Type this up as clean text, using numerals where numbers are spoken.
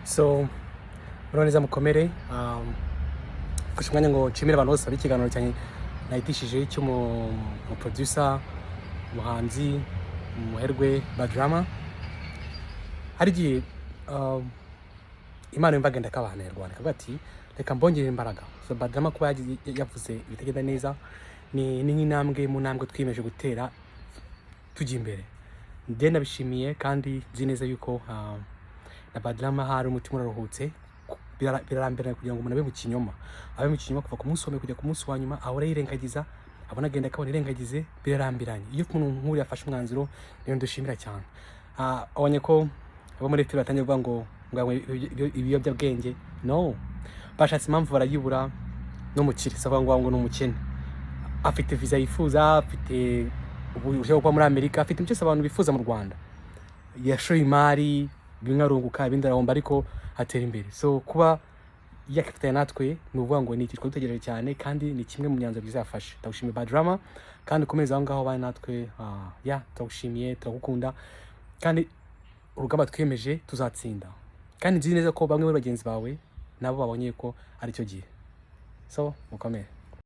So muraboneza mukomere fasha umwanya ngo nshimire abantu bose b'ikiganiro cyane nahitishije cy'umu producer muhanzi muherwe badrama hari gihe Imana yumvagenda k'abantu y'Rwanda kavuga ati reka mbongere imbaraga. So badrama kuba yavuze ibitagenda neza ni nk'intambwe mu ntambwe twiyemeje gutera tujya imbere. Ndende nabishimiye kandi nzi neza yuko na badrama hari umutima uraruhutse birarambirana kugira ngo umuntu abe mu kinyoma kuva ku munsi wa kujya ku munsi wa nyuma ahora yirengagiza abona agenda akabona irengagize birarambiranye. Iyo umuntu nk'uri yafashe umwanzuro niyo ndushimira cyane. Abonye ko abo muri FPR batangiye kuvuga ngo ibiyobyabwenge no bashatse impamvu barayibura no mukiri sava ngo n'umukene afite visa yifuza afite uburyo bwo muri Amerika afite byose abantu bifuza mu Rwanda yashoye imari bingarunguka ibindi arahomba ariko atera imbere. So kuba yakifitanye natwe ni uvuga ngo ni ikitwa dutegereje cyane kandi ni kimwe mu myanzuro bizafasha. Ndagushimiye badrama kandi ukomeza aho ngaho bane natwe turagushimiye turagukunda kandi urugamba twiyemeje tuzatsinda kandi nzi neza ko bamwe muri bagenzi bawe nabo babonye ko ari cyo gihe. So mukomere.